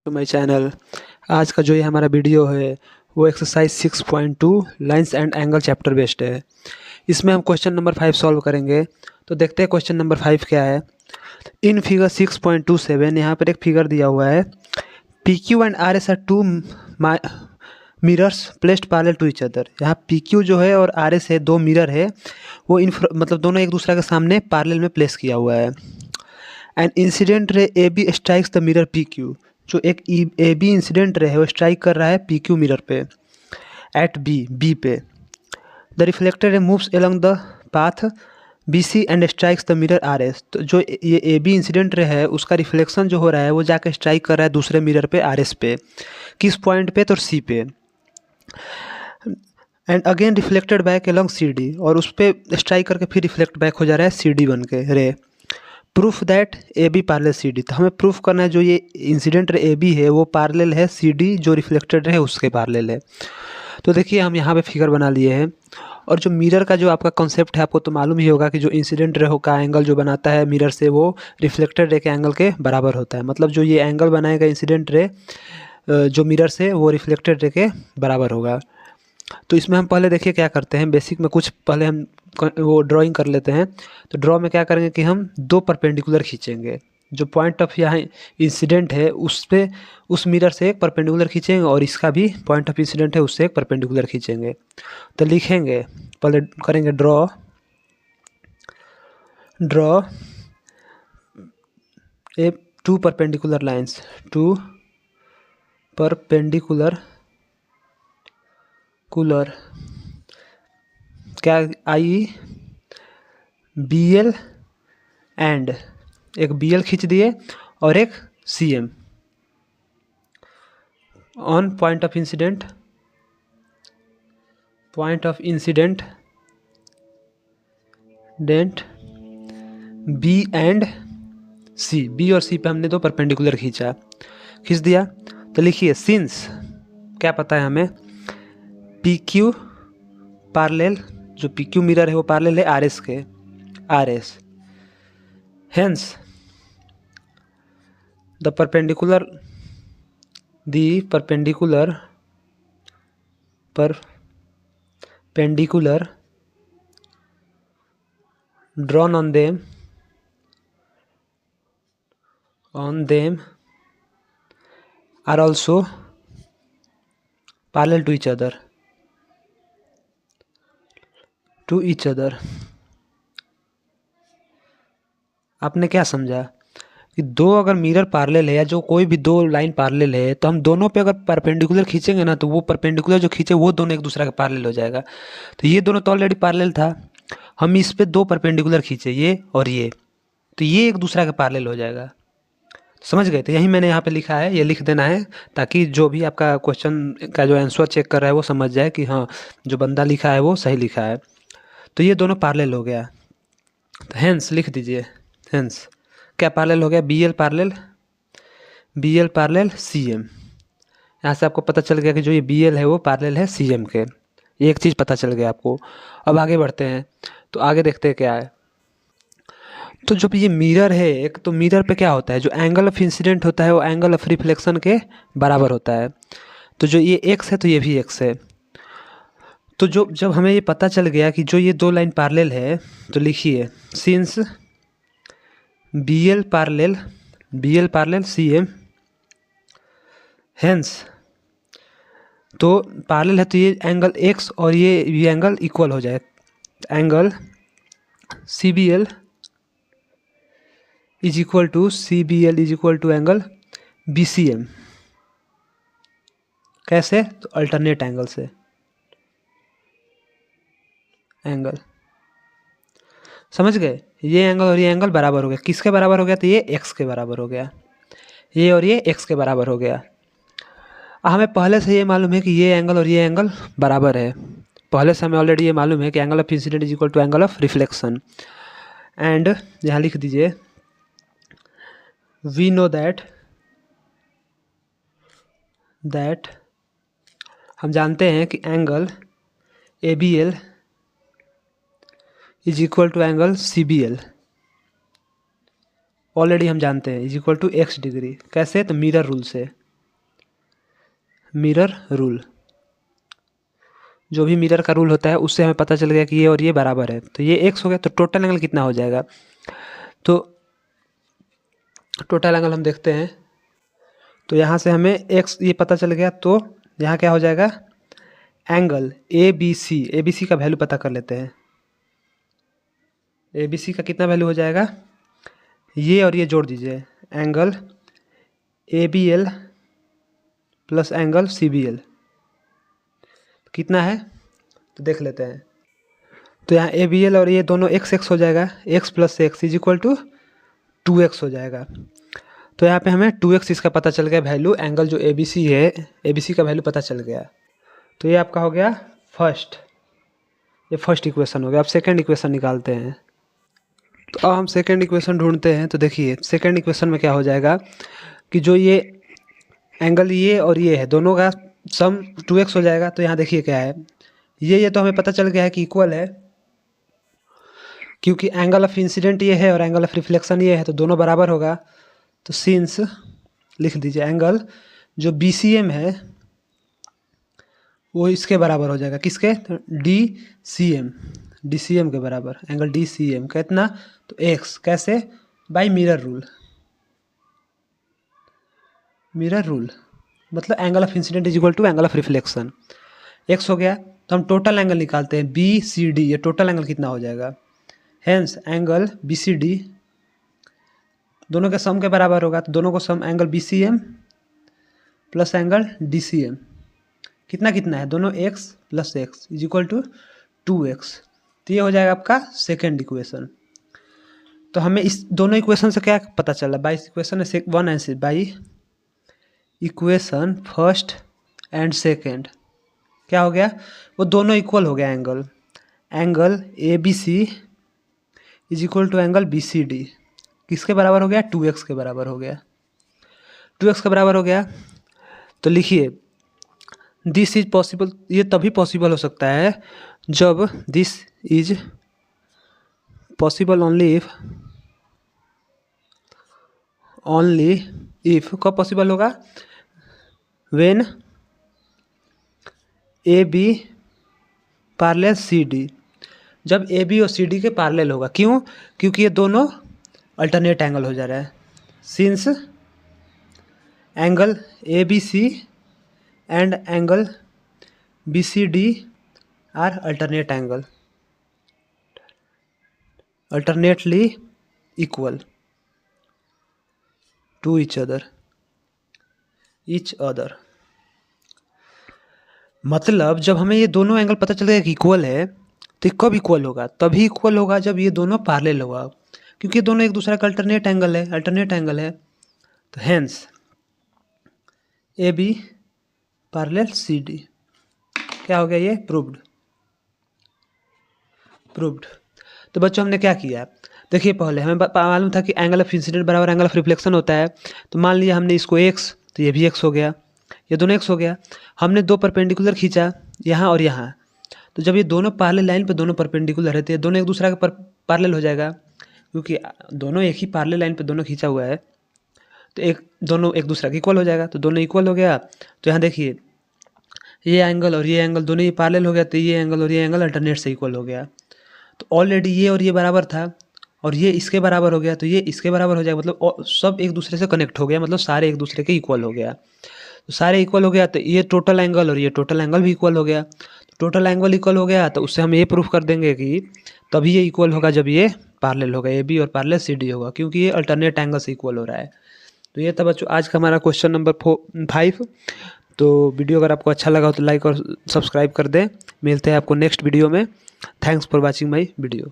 To my channel. आज का जो ये हमारा वीडियो है वो exercise 6.2 lines and angle chapter based है। इसमें हम क्वेश्चन नंबर 5 सॉल्व करेंगे। तो देखते हैं क्वेश्चन नंबर 5 क्या है। इन फिगर 6.27 यहाँ पर एक फिगर दिया हुआ है। P Q and R S are two mirrors placed parallel to each other. यहाँ पी क्यू जो है और आर एस है, दो मिरर है, वो मतलब दोनों एक दूसरे के सामने पैरेलल में प्लेस किया हुआ है। And incident ray A B strikes the mirror P Q. जो एक ए बी इंसिडेंट रे है वो स्ट्राइक कर रहा है पी क्यू मिरर पे एट बी पे। The reflected ray moves along the path B C and strikes the mirror R S. तो जो ये ए बी इंसिडेंट रे है उसका रिफ्लेक्शन जो हो रहा है वो जाके स्ट्राइक कर रहा है दूसरे मिरर पे आर एस पे। किस पॉइंट पे? तो सी पे। And again reflected back along C D, और उस पर स्ट्राइक करके फिर रिफ्लेक्ट बैक हो जा रहा है सी डी बन के रे। Proof that A B parallel C D. तो हमें प्रूफ करना है जो ये इंसिडेंट ए बी है वो पार्लल है सी डी जो रिफ्लेक्टेड है उसके पार्लल है। तो देखिए हम यहाँ पे फिगर बना लिए हैं। और जो मिरर का जो आपका कॉन्सेप्ट है आपको तो मालूम ही होगा कि जो इंसिडेंट रे का एंगल जो बनाता है मिरर से वो रिफ्लेक्टेड रे के एंगल के बराबर होता है। मतलब जो ये एंगल बनाएगा इंसिडेंट रे जो मिरर से वो रिफ्लेक्टेड रे के बराबर होगा। तो इसमें हम पहले देखिए क्या करते हैं। बेसिक में कुछ पहले हम वो ड्राइंग कर लेते हैं। तो ड्रॉ में क्या करेंगे कि हम दो परपेंडिकुलर खींचेंगे। जो पॉइंट ऑफ यहाँ इंसिडेंट है उस पे उस मिरर से एक परपेंडिकुलर खींचेंगे और इसका भी पॉइंट ऑफ इंसिडेंट है उससे एक परपेंडिकुलर खींचेंगे। तो लिखेंगे, पहले करेंगे draw a two perpendicular lines, two perpendicular क्या आई बी एल एंड एक बी एल खींच दिए और एक C M on point of incident dent B and C. B और सी पे हमने दो परपेंडिकुलर खींच दिया। तो लिखिए सिंस, क्या पता है हमें, पी क्यू पार्लेल, जो पी क्यू मिरर है वो पार्लेल है आर एस के, R S. Hence the perpendicular drawn on them are also parallel to each other आपने क्या समझा कि दो अगर मिरर पार्लेल है या जो कोई भी दो लाइन पार्लेल है तो हम दोनों पे अगर परपेंडिकुलर खींचेंगे ना तो वो परपेंडिकुलर जो खींचे वो दोनों एक दूसरे के पार्लेल हो जाएगा। तो ये दोनों तो ऑलरेडी पार्लेल था, हम इस पे दो परपेंडिकुलर खींचे ये और ये, तो ये एक दूसरे के पार्लेल हो जाएगा। समझ गए? तो यही मैंने यहाँ पे लिखा है, ये लिख देना है ताकि जो भी आपका क्वेश्चन का जो आंसर चेक कर रहा है वो समझ जाए कि हाँ जो बंदा लिखा है वो सही लिखा है। तो ये दोनों पार्लेल हो गया। तो हेंस लिख दीजिए, हेंस क्या पार्लेल हो गया, B L parallel C M. यहाँ से आपको पता चल गया कि जो ये बी एल है वो पार्लेल है सी एम के। ये एक चीज़ पता चल गया आपको। अब आगे बढ़ते हैं। तो आगे देखते हैं क्या है। तो जब ये मिरर है एक, तो मिरर पे क्या होता है, जो एंगल ऑफ इंसिडेंट होता है वो एंगल ऑफ रिफ्लेक्शन के बराबर होता है। तो जो ये एक्स है तो ये भी एक्स है। तो जो जब हमें ये पता चल गया कि जो ये दो लाइन पैरेलल है तो लिखिए since B L parallel C M, hence तो पैरेलल है तो ये एंगल एक्स और ये एंगल इक्वल हो जाए। Angle C B L is equal to angle B C M. कैसे? तो अल्टरनेट एंगल से एंगल, समझ गए? ये एंगल और ये एंगल बराबर हो गया। किसके बराबर हो गया? तो ये एक्स के बराबर हो गया, ये और ये एक्स के बराबर हो गया। हमें पहले से ये मालूम है कि ये एंगल और ये एंगल बराबर है। पहले से हमें ऑलरेडी ये मालूम है कि angle of incidence is equal to angle of reflection. And यहाँ लिख दीजिए वी नो दैट हम जानते हैं कि angle A B L is equal to angle C B L, already हम जानते हैं, is equal to x degree. कैसे? तो मिरर रूल से। मिरर रूल, जो भी मिरर का रूल होता है उससे हमें पता चल गया कि ये और ये बराबर है, तो ये x हो गया। तो टोटल एंगल कितना हो जाएगा, तो टोटल एंगल हम देखते हैं। तो यहाँ से हमें x ये पता चल गया, तो यहाँ क्या हो जाएगा, एंगल ए बी सी का वैल्यू पता कर लेते हैं। ए बी सी का कितना वैल्यू हो जाएगा, ये और ये जोड़ दीजिए, angle A B L plus angle C B L कितना है, तो देख लेते हैं। तो यहाँ ए बी एल और ये दोनों x हो जाएगा, x plus x is equal to 2x हो जाएगा। तो यहाँ पे हमें 2x इसका पता चल गया वैल्यू, एंगल जो ए बी सी है, ए बी सी का वैल्यू पता चल गया। तो ये आपका हो गया फर्स्ट, ये फर्स्ट इक्वेशन हो गया। अब सेकेंड इक्वेशन निकालते हैं। तो अब हम सेकेंड इक्वेशन ढूंढते हैं। तो देखिए सेकेंड इक्वेशन में क्या हो जाएगा कि जो ये एंगल ये और ये है दोनों का सम 2x हो जाएगा। तो यहाँ देखिए क्या है, ये तो हमें पता चल गया है कि इक्वल है, क्योंकि एंगल ऑफ इंसिडेंट ये है और एंगल ऑफ रिफ्लेक्शन ये है, तो दोनों बराबर होगा। तो सिंस लिख दीजिए एंगल जो बी सी एम है वो इसके बराबर हो जाएगा, किसके, तो डी सी एम के बराबर, एंगल डी सी एम कितना, तो एक्स, कैसे, by mirror rule. Mirror rule मतलब angle of incidence is equal to angle of reflection, x हो गया। तो हम टोटल एंगल निकालते हैं, बी सी डी, ये टोटल एंगल कितना हो जाएगा, hence angle B C D दोनों के सम के बराबर होगा। तो दोनों को sum angle B C M plus angle D C M कितना कितना है, दोनों x plus x is equal to 2x। तो ये हो जाएगा आपका सेकेंड इक्वेशन। तो हमें इस दोनों इक्वेशन से क्या पता चला, by equation one and by equation first and second क्या हो गया, वो दोनों इक्वल हो गया। Angle A B C is equal to angle B C D किसके बराबर हो गया, 2x के बराबर हो गया, 2x के बराबर हो गया। तो लिखिए दिस इज पॉसिबल, ये तभी पॉसिबल हो सकता है जब this is possible only if कब पॉसिबल होगा, when A B parallel C D, जब ए बी और सी डी के पैरेलल होगा। क्यों, क्योंकि ये दोनों अल्टरनेट एंगल हो जा रहा है, since angle A B C and angle B C D are alternate angle, alternately equal to each other. मतलब जब हमें ये दोनों एंगल पता चल गया कि इक्वल है, तो कब इक्वल होगा, तभी इक्वल होगा जब ये दोनों पैरेलल होगा, क्योंकि ये दोनों एक दूसरे का अल्टरनेट एंगल है। तो hence A B parallel C D क्या हो गया, ये प्रूव्ड। तो बच्चों हमने क्या किया, देखिए पहले हमें मालूम था कि एंगल ऑफ इंसिडेंट बराबर एंगल ऑफ रिफ्लेक्शन होता है। तो मान लिया हमने इसको x, तो ये भी x हो गया, ये दोनों x हो गया। हमने दो परपेंडिकुलर खींचा यहाँ और यहाँ, तो जब ये दोनों पैरेलल लाइन पे दोनों परपेंडिकुलर रहते हैं, दोनों एक दूसरे का पैरेलल हो जाएगा, क्योंकि दोनों एक ही पैरेलल लाइन पे दोनों खींचा हुआ है, तो दोनों एक दूसरे का इक्वल हो जाएगा। तो दोनों इक्वल हो गया। तो यहाँ देखिए ये एंगल और ये एंगल दोनों ये पैरेलल हो गया, तो ये एंगल और ये एंगल अल्टरनेट से इक्वल हो गया। तो ऑलरेडी ये और ये बराबर था और ये इसके बराबर हो गया, तो ये इसके बराबर हो जाएगा, मतलब सब एक दूसरे से कनेक्ट हो गया, मतलब सारे एक दूसरे के इक्वल हो गया। तो सारे इक्वल हो गया, तो ये टोटल एंगल और ये टोटल एंगल भी इक्वल हो गया। टोटल एंगल इक्वल हो गया, तो उससे हम ये प्रूफ कर देंगे कि तभी ये इक्वल होगा जब ये पैरेलल होगा, ए बी और पैरेलल सी डी होगा, क्योंकि ये अल्टरनेट एंगल से इक्वल हो रहा है। तो ये था बच्चों आज का हमारा क्वेश्चन नंबर 5। तो वीडियो अगर आपको अच्छा लगा हो तो लाइक और सब्सक्राइब कर दें। मिलते हैं आपको नेक्स्ट वीडियो में। Thanks for watching my video.